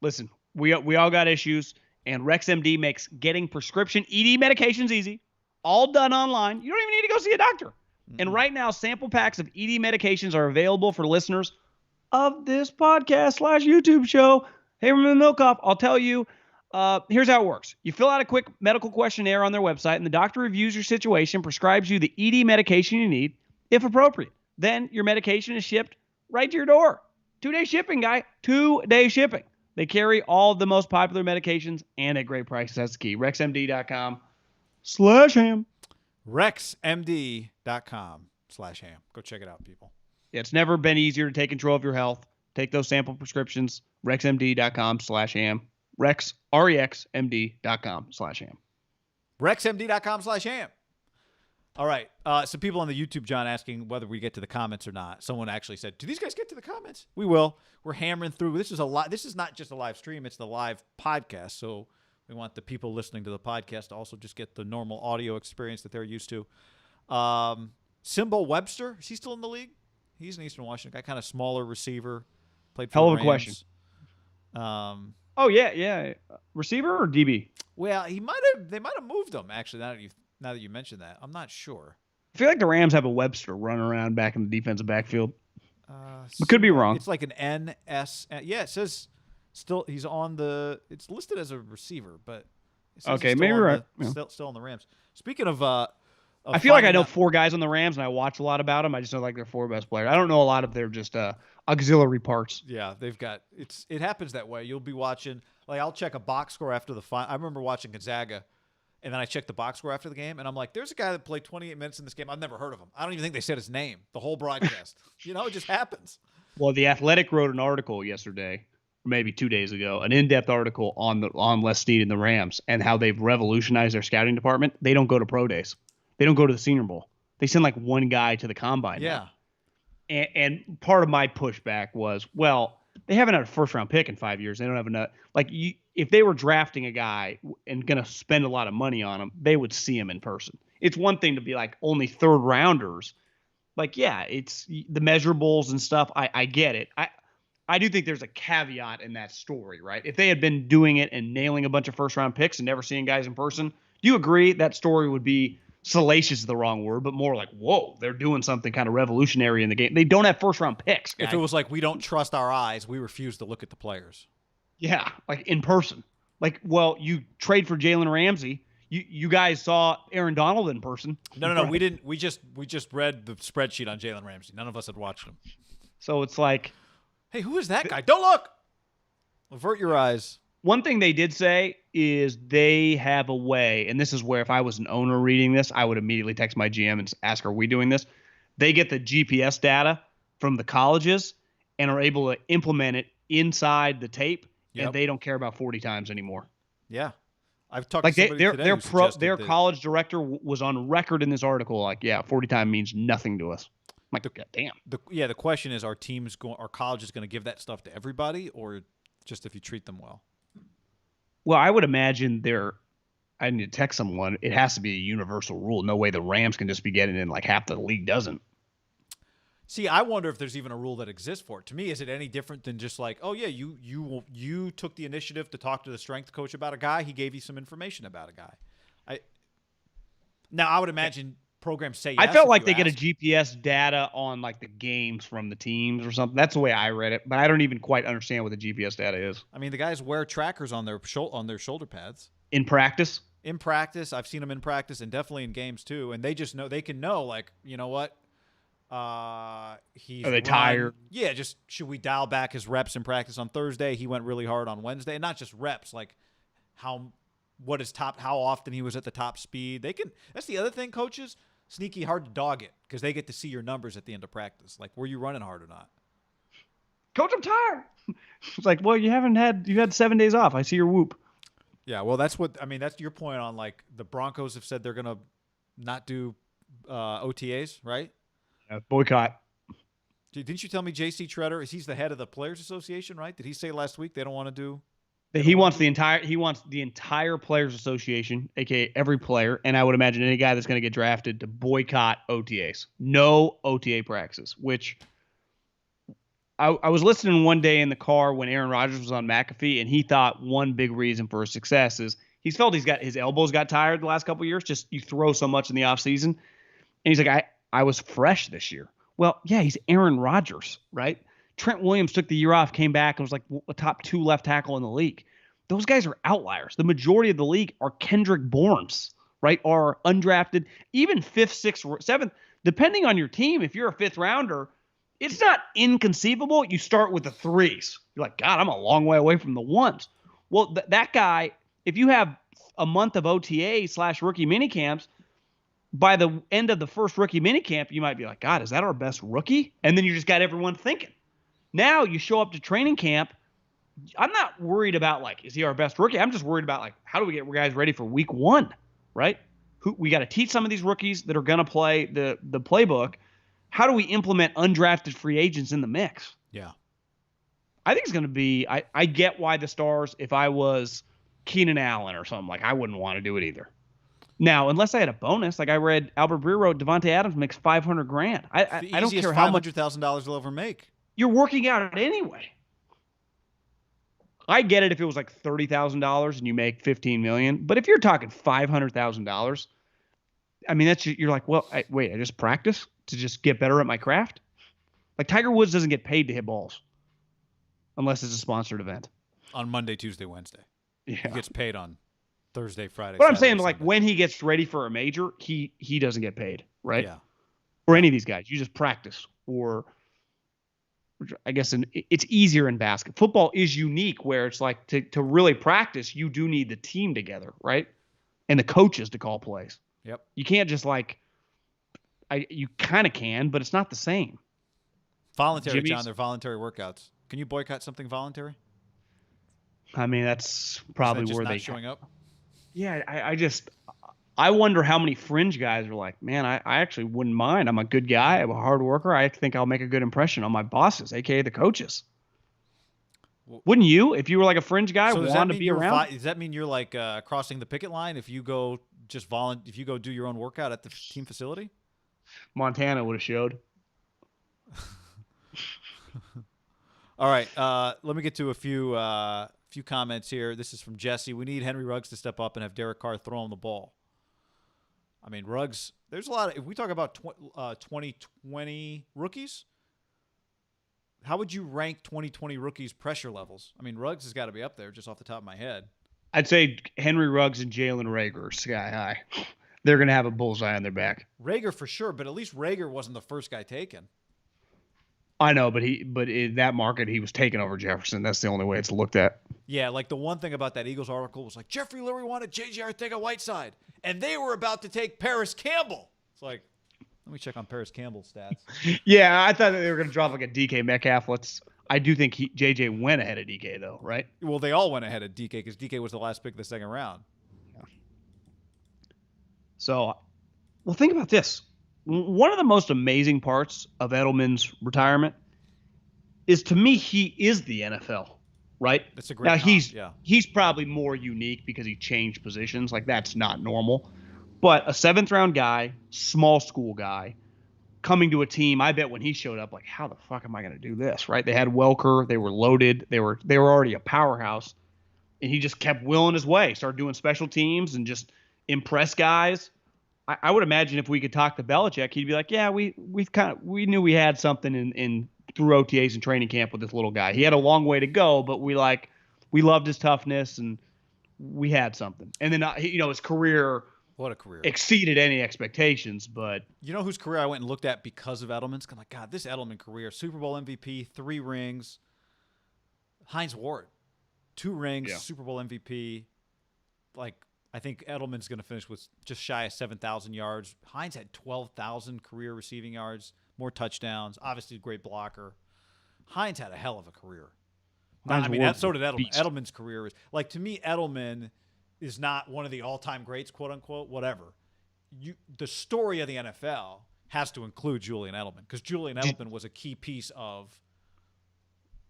Listen, we all got issues, and RexMD makes getting prescription ED medications easy. All done online. You don't even need to go see a doctor. Mm-hmm. And right now, sample packs of ED medications are available for listeners of this podcast/YouTube show. Hey, remember Milkoff, I'll tell you, here's how it works. You fill out a quick medical questionnaire on their website, and the doctor reviews your situation, prescribes you the ED medication you need, if appropriate. Then your medication is shipped right to your door. 2-day shipping, guy. 2-day shipping. They carry all of the most popular medications and at great prices. That's the key. RexMD.com/ham. RexMD.com/ham. Go check it out, people. Yeah, it's never been easier to take control of your health. Take those sample prescriptions. RexMD.com/ham. RexMD.com/ham. RexMD.com/ham. All right. Some people on the YouTube, John, asking whether we get to the comments or not. Someone actually said, do these guys get to the comments? We will. We're hammering through. This is not just a live stream. It's the live podcast. So we want the people listening to the podcast to also just get the normal audio experience that they're used to. Simbo Webster, is he still in the league? He's an Eastern Washington guy, kind of smaller receiver. Played for Hell the of a Rams. question. Oh, yeah. Receiver or DB? Well, they might have moved him, actually, now that you mentioned that. I'm not sure. I feel like the Rams have a Webster running around back in the defensive backfield. But could be wrong. It's like an NS. Yeah, it says he's on the – it's listed as a receiver, but it says okay, maybe right. Still on the Rams. Speaking of I feel like I know 4 guys on the Rams, and I watch a lot about them. I just know like they're 4 best players. I don't know a lot of their just auxiliary parts. Yeah, they've got – it happens that way. You'll be watching – like I'll check a box score after the final. I remember watching Gonzaga – and then I checked the box score after the game, and I'm like, there's a guy that played 28 minutes in this game. I've never heard of him. I don't even think they said his name the whole broadcast. It just happens. Well, The Athletic wrote an article yesterday, or maybe 2 days ago, an in-depth article on Les Snead and the Rams and how they've revolutionized their scouting department. They don't go to pro days. They don't go to the Senior Bowl. They send like one guy to the combine. Yeah. And part of my pushback was, well, they haven't had a first-round pick in 5 years. They don't have enough. If they were drafting a guy and going to spend a lot of money on him, they would see him in person. It's one thing to be like only third-rounders. It's the measurables and stuff. I get it. I do think there's a caveat in that story, right? If they had been doing it and nailing a bunch of first-round picks and never seeing guys in person, do you agree that story would be salacious is the wrong word, but more like, whoa, they're doing something kind of revolutionary in the game. They don't have first-round picks, guys. If it was like we don't trust our eyes, we refuse to look at the players. Yeah, like in person. You trade for Jalen Ramsey. You guys saw Aaron Donald in person. No, we didn't. We just read the spreadsheet on Jalen Ramsey. None of us had watched him. So it's like, hey, who is that guy? Don't look. Avert your eyes. One thing they did say is they have a way, and this is where if I was an owner reading this, I would immediately text my GM and ask, are we doing this? They get the GPS data from the colleges and are able to implement it inside the tape, and they don't care about 40 times anymore. Yeah. I've talked to somebody today who their college director was on record in this article 40 time means nothing to us. I'm like, God damn. The question is, are colleges going to give that stuff to everybody or just if you treat them well? Well, I would imagine I need to text someone. It has to be a universal rule. No way the Rams can just be getting in like half the league doesn't. See, I wonder if there's even a rule that exists for it. To me, is it any different than just like, oh yeah, you took the initiative to talk to the strength coach about a guy. He gave you some information about a guy. I would imagine programs say yes. I felt like they get a GPS data on like the games from the teams or something. That's the way I read it, but I don't even quite understand what the GPS data is. I mean, the guys wear trackers on their shoulder pads in practice. In practice, I've seen them in practice and definitely in games too. And they just know they can know like, you know what, are they tired? Yeah, just should we dial back his reps in practice on Thursday? He went really hard on Wednesday, and not just reps, like how often he was at the top speed. That's the other thing, coaches. Sneaky hard to dog it because they get to see your numbers at the end of practice. Like, were you running hard or not? Coach, I'm tired. It's like, well, you had 7 days off. I see your whoop. Yeah, well, that's what I mean. That's your point on like the Broncos have said they're gonna not do OTAs, right? Boycott. Didn't you tell me J.C. Treader? He's the head of the Players Association, right? Did he say last week they don't want to do? He wants the entire Players Association, aka every player, and I would imagine any guy that's going to get drafted, to boycott OTAs. No OTA practices. Which I was listening one day in the car when Aaron Rodgers was on McAfee, and he thought one big reason for his success is he's felt his elbows got tired the last couple of years. Just you throw so much in the offseason. And he's like, I was fresh this year. Well, yeah, he's Aaron Rodgers, right? Trent Williams took the year off, came back, and was like a top 2 left tackle in the league. Those guys are outliers. The majority of the league are Kendrick Bournes, right? Are undrafted, even 5th, 6th, 7th, depending on your team. If you're a 5th rounder, it's not inconceivable. You start with the 3s. You're like, God, I'm a long way away from the 1s. Well, that guy, if you have a month of OTA/rookie minicamps, by the end of the first rookie minicamp, you might be like, God, is that our best rookie? And then you just got everyone thinking. Now you show up to training camp. I'm not worried about, like, is he our best rookie? I'm just worried about, like, how do we get guys ready for week 1, right? We got to teach some of these rookies that are going to play the playbook. How do we implement undrafted free agents in the mix? Yeah. I think it's going to be – I get why the Stars, if I was Keenan Allen or something, like, I wouldn't want to do it either. Now, unless I had a bonus, like I read Albert Breer wrote, Devontae Adams makes $500,000. I don't care how much $500,000 will ever make. You're working out anyway. I get it if it was like $30,000 and you make $15 million, but if you're talking $500,000, I mean you're like, well, I just practice to just get better at my craft. Like Tiger Woods doesn't get paid to hit balls unless it's a sponsored event. On Monday, Tuesday, Wednesday. Yeah, he gets paid on Thursday, Friday. But Saturday, I'm saying, Sunday. like, when he gets ready for a major, he doesn't get paid, right? Yeah. Or any of these guys. You just practice. Or I guess it's easier in basketball. Football is unique where it's like to really practice, you do need the team together, right? And the coaches to call plays. Yep. You can't just you kind of can, but it's not the same. Voluntary, John. They're voluntary workouts. Can you boycott something voluntary? I mean, that's probably where they showing up. Yeah, I wonder how many fringe guys are like, man, I actually wouldn't mind. I'm a good guy. I'm a hard worker. I think I'll make a good impression on my bosses, aka the coaches. Well, wouldn't you, if you were like a fringe guy, want to be around? Does that mean you're like crossing the picket line if you go if you go do your own workout at the team facility? Montana would have showed. All right, let me get to a few comments here. This is from Jesse. We need Henry Ruggs to step up and have Derek Carr throw him the ball. I mean, Ruggs, there's a lot of – if we talk about 2020 rookies, how would you rank 2020 rookies' pressure levels? I mean, Ruggs has got to be up there just off the top of my head. I'd say Henry Ruggs and Jalen Reagor are sky high. They're going to have a bullseye on their back. Reagor for sure, but at least Reagor wasn't the first guy taken. I know, but in that market, he was taken over Jefferson. That's the only way it's looked at. Yeah, like the one thing about that Eagles article was like, Jeffrey Lurie wanted J.J. Arcega-Whiteside, and they were about to take Paris Campbell. It's like, let me check on Paris Campbell's stats. Yeah, I thought they were going to drop like a DK Metcalf. I do think J.J. went ahead of DK, though, right? Well, they all went ahead of DK because DK was the last pick of the second round. Yeah. So, well, think about this. One of the most amazing parts of Edelman's retirement is, to me, he is the NFL, right? That's a great he's probably more unique because he changed positions. Like, that's not normal. But a 7th round guy, small school guy, coming to a team, I bet when he showed up, like, how the fuck am I going to do this, right? They had Welker. They were loaded. They were already a powerhouse. And he just kept willing his way, started doing special teams and just impress guys. I would imagine if we could talk to Belichick, he'd be like, yeah, we knew we had something in through OTAs and training camp with this little guy. He had a long way to go, but we loved his toughness and we had something. And then his career, what a career, exceeded any expectations. But you know whose career I went and looked at because of Edelman's? I'm like, God, this Edelman career: Super Bowl MVP, 3 rings. Hines Ward, 2 rings, yeah. Super Bowl MVP. Like, I think Edelman's going to finish with just shy of 7,000 yards. Hines had 12,000 career receiving yards, more touchdowns. Obviously, a great blocker. Hines had a hell of a career. So did Edelman. Beast. Edelman's career is like, to me, Edelman is not one of the all-time greats, quote unquote, whatever. The story of the NFL has to include Julian Edelman because Julian Edelman was a key piece of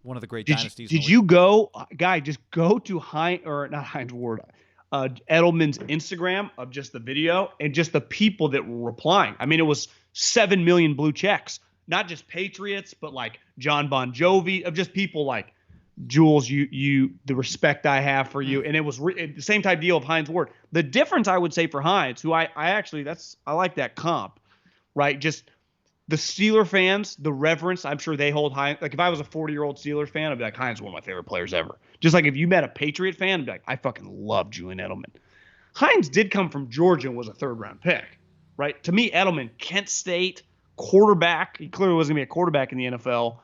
one of the great dynasties. Did you go, Guy? Just go to Edelman's Instagram of just the video and just the people that were replying. I mean, it was 7 million blue checks, not just Patriots, but like John Bon Jovi, of just people like Jules. The respect I have for you, and it was the same type deal of Hines Ward. The difference I would say for Hines, who I like that comp, right? Just the Steeler fans, the reverence, I'm sure they hold Hines. Like if I was a 40-year-old Steeler fan, I'd be like, Hines is one of my favorite players ever. Just like if you met a Patriot fan, I'd be like, I fucking love Julian Edelman. Hines did come from Georgia and was a third-round pick, right? To me, Edelman, Kent State, quarterback. He clearly wasn't going to be a quarterback in the NFL.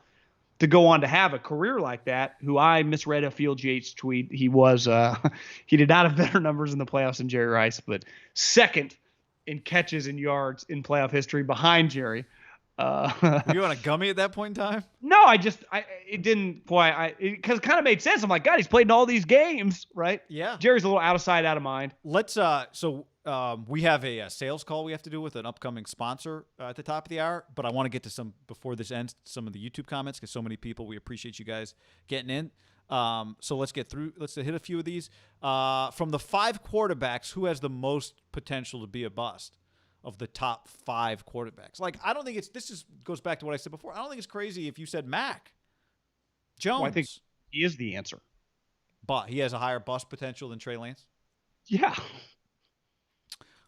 To go on to have a career like that, who I misread a Field Yates tweet. He did not have better numbers in the playoffs than Jerry Rice, but second in catches and yards in playoff history behind Jerry. Were you on a gummy at that point in time? No, it didn't quite, because it kind of made sense. I'm like, God, he's played in all these games, right? Yeah. Jerry's a little out of sight, out of mind. Let's, we have a sales call we have to do with an upcoming sponsor at the top of the hour, but I want to get to before this ends, some of the YouTube comments, because so many people, we appreciate you guys getting in. So let's hit a few of these. From the 5 quarterbacks, who has the most potential to be a bust? Of the top 5 quarterbacks. Like, I don't think goes back to what I said before. I don't think it's crazy if you said Mac Jones. Well, I think he is the answer. But he has a higher bust potential than Trey Lance? Yeah.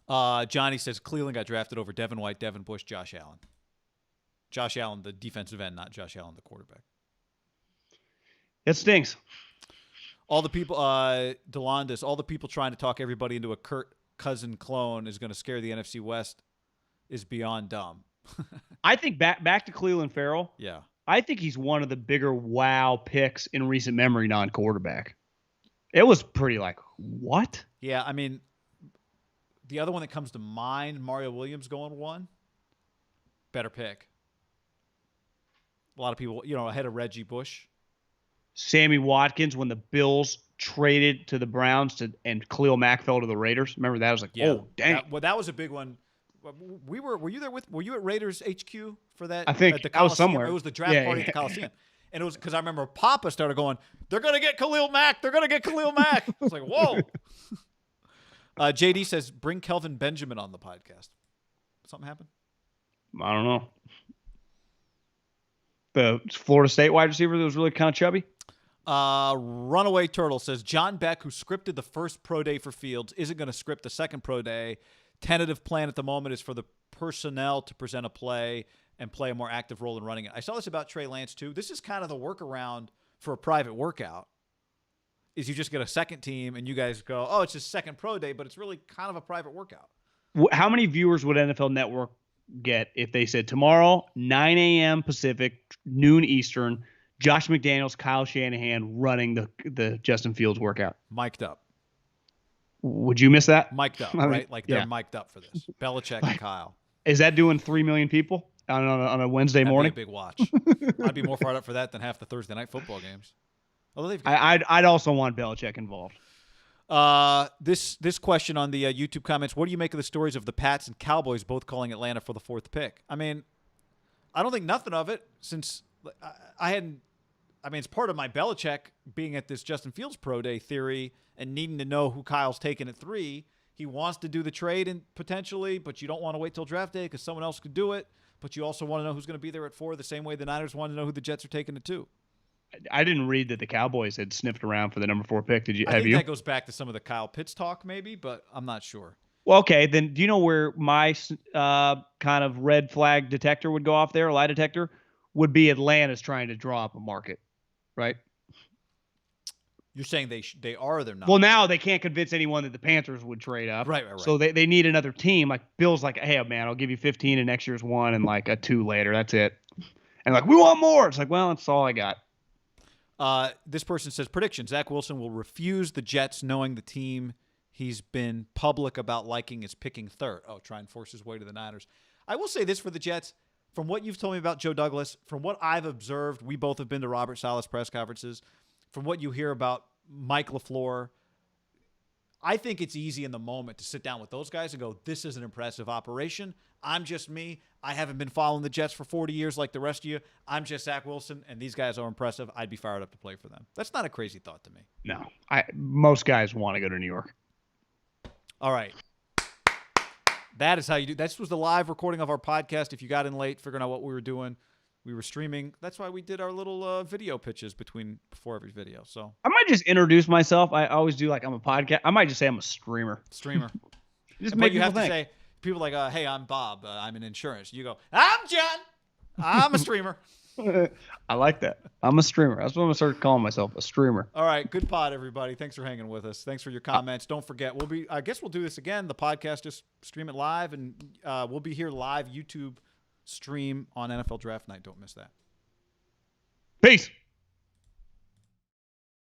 Johnny says Cleveland got drafted over Devin White, Devin Bush, Josh Allen. Josh Allen, the defensive end, not Josh Allen, the quarterback. It stinks. All the people, Delandis, all the people trying to talk everybody into a Kirk Cousin clone is going to scare the NFC West is beyond dumb. I think back to Cleveland Farrell. Yeah. I think he's one of the bigger wow picks in recent memory non-quarterback. It was pretty like, what? Yeah, I mean, the other one that comes to mind, Mario Williams going 1. Better pick. A lot of people, ahead of Reggie Bush. Sammy Watkins when the Bills traded to the Browns and Khalil Mack fell to the Raiders. Remember that? I was like, oh, dang. That was a big one. Were you there were you at Raiders HQ for that? I think I was somewhere. It was the draft party at the Coliseum. And it was because I remember Papa started going, they're going to get Khalil Mack. They're going to get Khalil Mack. I was like, whoa. JD says, bring Kelvin Benjamin on the podcast. Something happened? I don't know. The Florida State wide receiver that was really kind of chubby. Runaway Turtle says, John Beck, who scripted the first pro day for Fields, isn't going to script the second pro day. Tentative plan at the moment is for the personnel to present a play and play a more active role in running it. I saw this about Trey Lance, too. This is kind of the workaround for a private workout, is you just get a second team and you guys go, oh, it's just second pro day, but it's really kind of a private workout. How many viewers would NFL Network get if they said tomorrow, 9 a.m. Pacific, noon Eastern, Josh McDaniels, Kyle Shanahan running the Justin Fields workout? Mic'd up. Would you miss that? Mic'd up, right? Like they're mic'd up for this. Belichick and Kyle. Is that doing 3 million people on a Wednesday morning? That'd be a big watch. I'd be more fired up for that than half the Thursday night football games. I'd also want Belichick involved. This question on the YouTube comments: what do you make of the stories of the Pats and Cowboys both calling Atlanta for the 4th pick? I mean, I don't think nothing of it since it's part of my Belichick being at this Justin Fields pro day theory and needing to know who Kyle's taking at 3. He wants to do the trade and potentially, but you don't want to wait till draft day because someone else could do it. But you also want to know who's going to be there at 4, the same way the Niners want to know who the Jets are taking at 2. I didn't read that the Cowboys had sniffed around for the number 4 pick. Did you? I think that goes back to some of the Kyle Pitts talk, maybe, but I'm not sure. Well, okay, then do you know where my kind of red flag detector would go off there? A lie detector would be Atlanta's trying to draw up a market, right? You're saying they are or they're not? Well, now they can't convince anyone that the Panthers would trade up. Right. So they need another team. Like Bill's like, hey, man, I'll give you 15 in next year's 1 and like a 2 later. That's it. And like, we want more. It's like, well, that's all I got. This person says, prediction, Zach Wilson will refuse the Jets knowing the team he's been public about liking is picking 3rd. Oh, try and force his way to the Niners. I will say this for the Jets. From what you've told me about Joe Douglas, from what I've observed, we both have been to Robert Saleh's press conferences. From what you hear about Mike LaFleur, I think it's easy in the moment to sit down with those guys and go, this is an impressive operation. I'm just me. I haven't been following the Jets for 40 years like the rest of you. I'm just Zach Wilson, and these guys are impressive. I'd be fired up to play for them. That's not a crazy thought to me. No. Most guys want to go to New York. All right. That is how you do. This was the live recording of our podcast. If you got in late, figuring out what we were doing, we were streaming. That's why we did our little video pitches before every video. So I might just introduce myself. I always do like I'm a podcast. I might just say I'm a streamer. Just make you people have think. to say, people like, hey, I'm Bob. I'm in insurance. You go, I'm John. I'm a streamer. I like that. I'm a streamer. That's what I'm going to start calling myself, a streamer. All right. Good pod, everybody. Thanks for hanging with us. Thanks for your comments. Don't forget, I guess we'll do this again. The podcast, just stream it live, and we'll be here live YouTube stream on NFL Draft Night. Don't miss that. Peace.